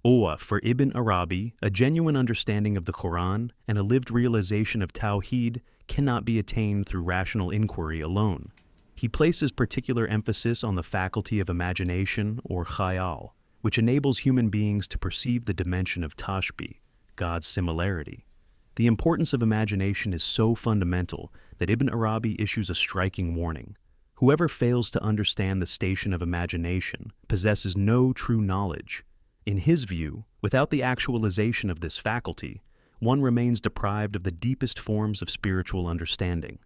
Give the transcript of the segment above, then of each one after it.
For Ibn Arabi, a genuine understanding of the Quran and a lived realization of Tawhid cannot be attained through rational inquiry alone. He places particular emphasis on the faculty of imagination, or khayal, which enables human beings to perceive the dimension of tashbih, God's similarity. The importance of imagination is so fundamental that Ibn Arabi issues a striking warning. Whoever fails to understand the station of imagination possesses no true knowledge. In his view, without the actualization of this faculty, one remains deprived of the deepest forms of spiritual understanding.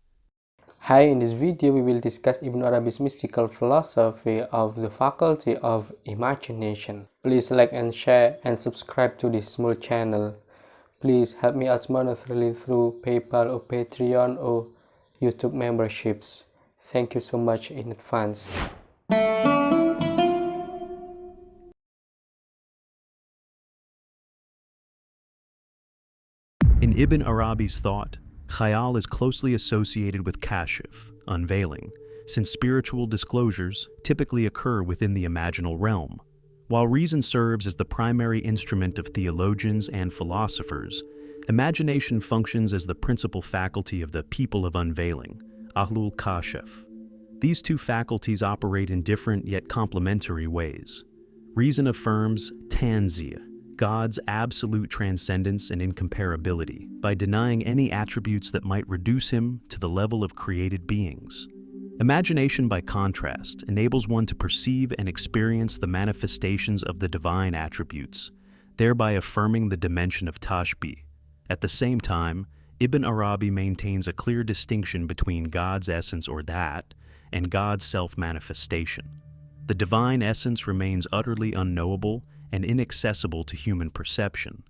Hi, in this video we will discuss Ibn Arabi's mystical philosophy of the faculty of imagination. Please like and share and subscribe to this small channel. Please help me out monetarily through PayPal or Patreon or YouTube memberships. Thank you so much in advance. In Ibn Arabi's thought, khayal is closely associated with kashf, unveiling, since spiritual disclosures typically occur within the imaginal realm. While reason serves as the primary instrument of theologians and philosophers, imagination functions as the principal faculty of the people of unveiling, ahlul kashf. These two faculties operate in different yet complementary ways. Reason affirms tanzih, God's absolute transcendence and incomparability, by denying any attributes that might reduce him to the level of created beings. Imagination, by contrast, enables one to perceive and experience the manifestations of the divine attributes, thereby affirming the dimension of tashbih. At the same time, Ibn Arabi maintains a clear distinction between God's essence, or that, and God's self-manifestation. The divine essence remains utterly unknowable and inaccessible to human perception.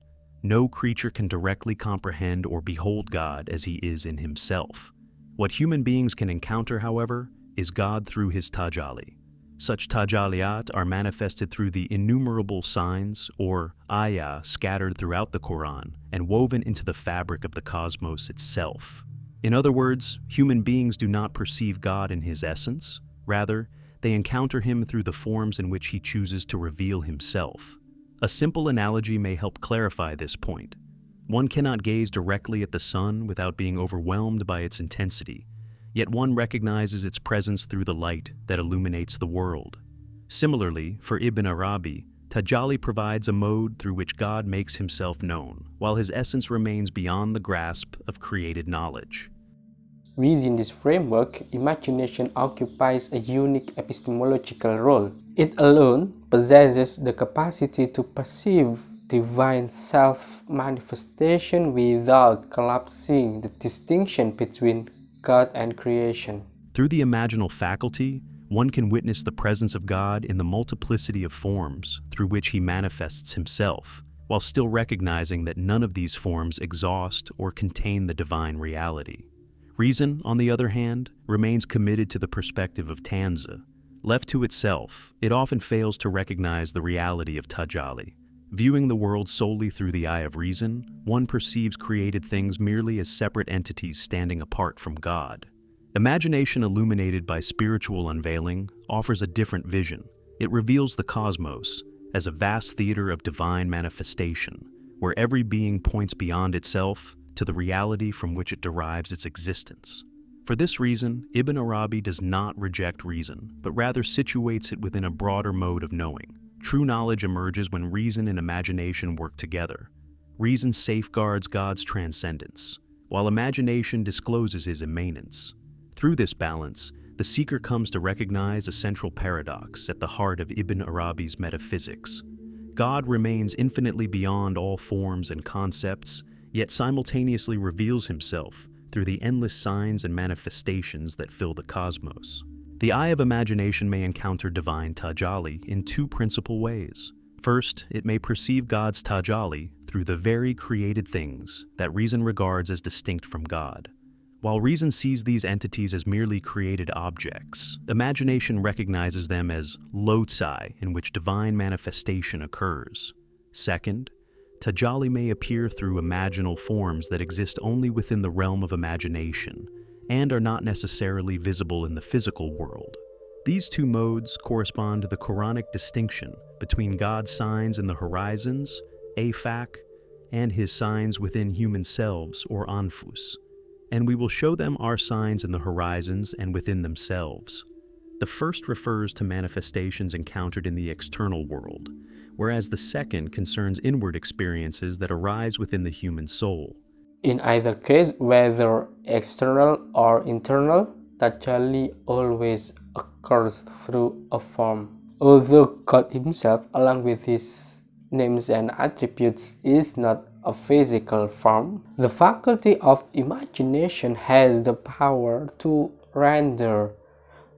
No creature can directly comprehend or behold God as he is in himself. What human beings can encounter, however, is God through his tajalli. Such tajalliyat are manifested through the innumerable signs, or ayah, scattered throughout the Quran and woven into the fabric of the cosmos itself. In other words, human beings do not perceive God in his essence. Rather, they encounter him through the forms in which he chooses to reveal himself. A simple analogy may help clarify this point. One cannot gaze directly at the sun without being overwhelmed by its intensity, yet one recognizes its presence through the light that illuminates the world. Similarly, for Ibn Arabi, tajalli provides a mode through which God makes himself known, while his essence remains beyond the grasp of created knowledge. Within this framework, imagination occupies a unique epistemological role. It alone possesses the capacity to perceive divine self-manifestation without collapsing the distinction between God and creation. Through the imaginal faculty, one can witness the presence of God in the multiplicity of forms through which he manifests himself, while still recognizing that none of these forms exhaust or contain the divine reality. Reason, on the other hand, remains committed to the perspective of tanzih. Left to itself, it often fails to recognize the reality of tajalli. Viewing the world solely through the eye of reason, one perceives created things merely as separate entities standing apart from God. Imagination, illuminated by spiritual unveiling, offers a different vision. It reveals the cosmos as a vast theater of divine manifestation, where every being points beyond itself to the reality from which it derives its existence. For this reason, Ibn Arabi does not reject reason, but rather situates it within a broader mode of knowing. True knowledge emerges when reason and imagination work together. Reason safeguards God's transcendence, while imagination discloses his immanence. Through this balance, the seeker comes to recognize a central paradox at the heart of Ibn Arabi's metaphysics. God remains infinitely beyond all forms and concepts, yet simultaneously reveals himself through the endless signs and manifestations that fill the cosmos. The eye of imagination may encounter divine tajalli in two principal ways. First, it may perceive God's tajalli through the very created things that reason regards as distinct from God. While reason sees these entities as merely created objects, imagination recognizes them as loci in which divine manifestation occurs. Second, tajalli may appear through imaginal forms that exist only within the realm of imagination and are not necessarily visible in the physical world. These two modes correspond to the Quranic distinction between God's signs in the horizons, afak, and his signs within human selves, or anfus. And we will show them our signs in the horizons and within themselves. The first refers to manifestations encountered in the external world, whereas the second concerns inward experiences that arise within the human soul. In either case, whether external or internal, tajalli always occurs through a form. Although God himself, along with his names and attributes, is not a physical form, the faculty of imagination has the power to render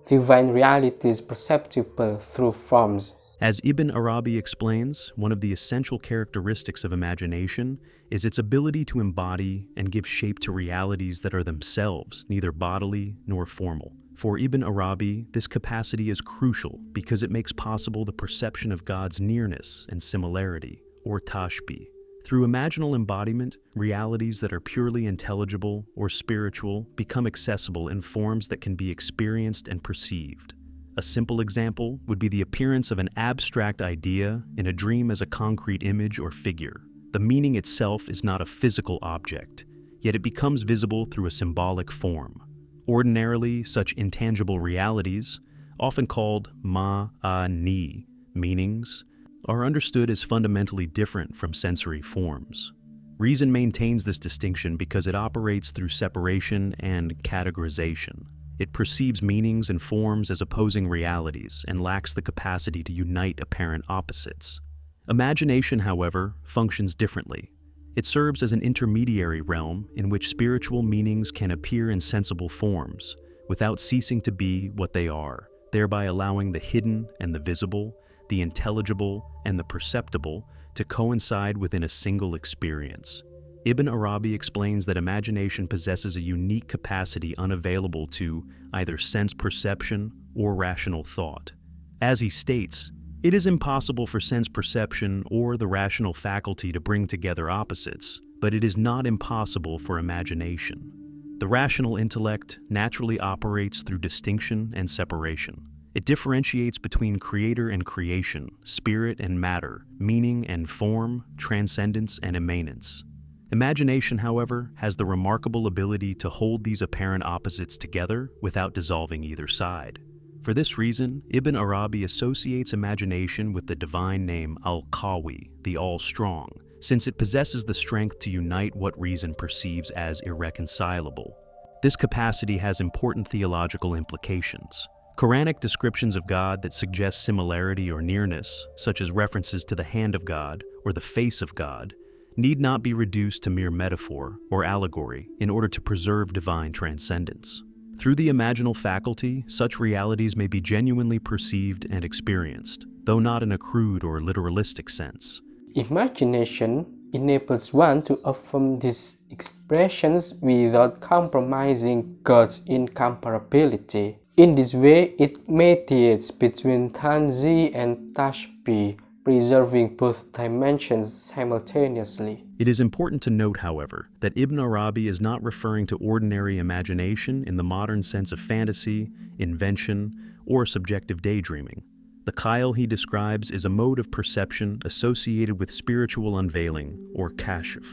divine realities perceptible through forms. As Ibn Arabi explains, one of the essential characteristics of imagination is its ability to embody and give shape to realities that are themselves neither bodily nor formal. For Ibn Arabi, this capacity is crucial because it makes possible the perception of God's nearness and similarity, or tashbih. Through imaginal embodiment, realities that are purely intelligible or spiritual become accessible in forms that can be experienced and perceived. A simple example would be the appearance of an abstract idea in a dream as a concrete image or figure. The meaning itself is not a physical object, yet it becomes visible through a symbolic form. Ordinarily, such intangible realities, often called ma'ani, meanings, are understood as fundamentally different from sensory forms. Reason maintains this distinction because it operates through separation and categorization. It perceives meanings and forms as opposing realities and lacks the capacity to unite apparent opposites. Imagination, however, functions differently. It serves as an intermediary realm in which spiritual meanings can appear in sensible forms without ceasing to be what they are, thereby allowing the hidden and the visible, the intelligible and the perceptible to coincide within a single experience. Ibn Arabi explains that imagination possesses a unique capacity unavailable to either sense perception or rational thought. As he states, it is impossible for sense perception or the rational faculty to bring together opposites, but it is not impossible for imagination. The rational intellect naturally operates through distinction and separation. It differentiates between creator and creation, spirit and matter, meaning and form, transcendence and immanence. Imagination, however, has the remarkable ability to hold these apparent opposites together without dissolving either side. For this reason, Ibn Arabi associates imagination with the divine name al-Qawi, the all-strong, since it possesses the strength to unite what reason perceives as irreconcilable. This capacity has important theological implications. Quranic descriptions of God that suggest similarity or nearness, such as references to the hand of God or the face of God, need not be reduced to mere metaphor or allegory in order to preserve divine transcendence. Through the imaginal faculty, such realities may be genuinely perceived and experienced, though not in a crude or literalistic sense. Imagination enables one to affirm these expressions without compromising God's incomparability. In this way, it mediates between tanzih and tashbih, preserving both dimensions simultaneously. It is important to note, however, that Ibn Arabi is not referring to ordinary imagination in the modern sense of fantasy, invention, or subjective daydreaming. The khayal he describes is a mode of perception associated with spiritual unveiling, or kashf.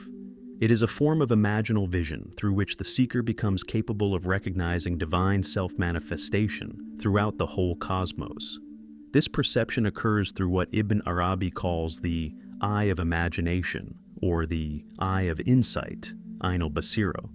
It is a form of imaginal vision through which the seeker becomes capable of recognizing divine self-manifestation throughout the whole cosmos. This perception occurs through what Ibn Arabi calls the eye of imagination, or the eye of insight, Ain al-Basira,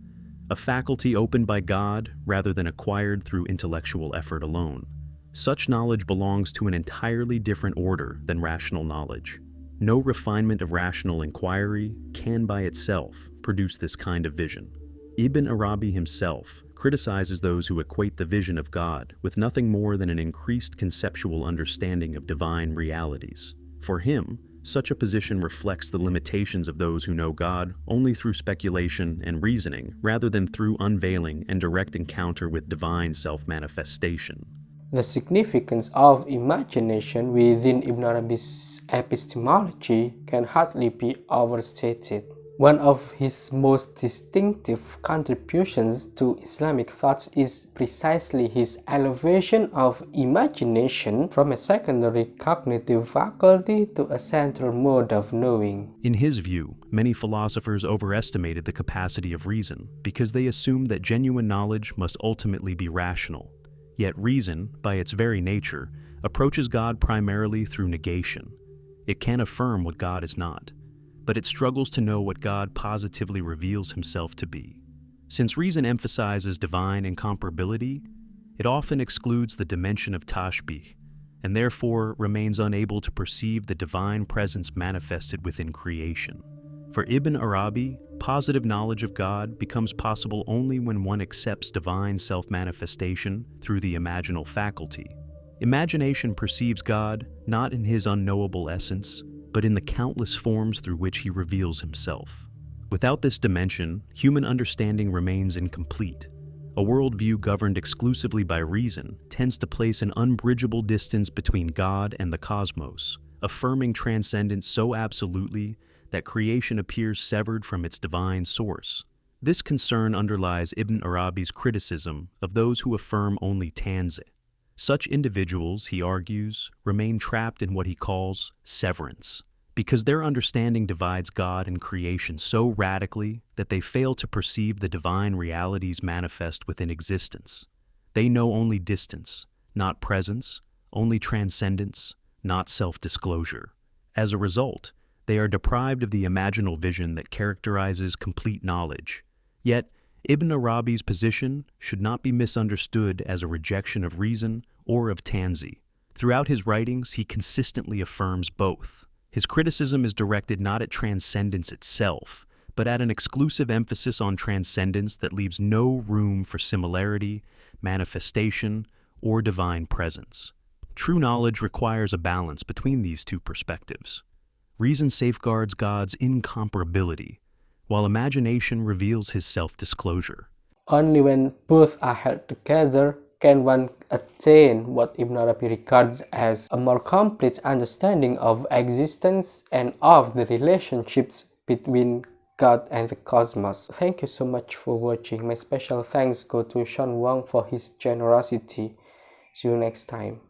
a faculty opened by God rather than acquired through intellectual effort alone. Such knowledge belongs to an entirely different order than rational knowledge. No refinement of rational inquiry can by itself produce this kind of vision. Ibn Arabi himself criticizes those who equate the vision of God with nothing more than an increased conceptual understanding of divine realities. For him, such a position reflects the limitations of those who know God only through speculation and reasoning rather than through unveiling and direct encounter with divine self-manifestation. The significance of imagination within Ibn Arabi's epistemology can hardly be overstated. One of his most distinctive contributions to Islamic thought is precisely his elevation of imagination from a secondary cognitive faculty to a central mode of knowing. In his view, many philosophers overestimated the capacity of reason because they assumed that genuine knowledge must ultimately be rational. Yet reason, by its very nature, approaches God primarily through negation. It can affirm what God is not, but it struggles to know what God positively reveals himself to be. Since reason emphasizes divine incomparability, it often excludes the dimension of tashbih, and therefore remains unable to perceive the divine presence manifested within creation. For Ibn Arabi, positive knowledge of God becomes possible only when one accepts divine self-manifestation through the imaginal faculty. Imagination perceives God not in his unknowable essence, but in the countless forms through which he reveals himself. Without this dimension, human understanding remains incomplete. A worldview governed exclusively by reason tends to place an unbridgeable distance between God and the cosmos, affirming transcendence so absolutely that creation appears severed from its divine source. This concern underlies Ibn Arabi's criticism of those who affirm only tanzih. Such individuals, he argues, remain trapped in what he calls severance, because their understanding divides God and creation so radically that they fail to perceive the divine realities manifest within existence. They know only distance, not presence, only transcendence, not self-disclosure. As a result, they are deprived of the imaginal vision that characterizes complete knowledge. Yet, Ibn Arabi's position should not be misunderstood as a rejection of reason or of tanzih. Throughout his writings, he consistently affirms both. His criticism is directed not at transcendence itself, but at an exclusive emphasis on transcendence that leaves no room for similarity, manifestation, or divine presence. True knowledge requires a balance between these two perspectives. Reason safeguards God's incomparability, while imagination reveals his self-disclosure. Only when both are held together can one attain what Ibn Arabi regards as a more complete understanding of existence and of the relationships between God and the cosmos. Thank you so much for watching. My special thanks go to Sean Wang for his generosity. See you next time.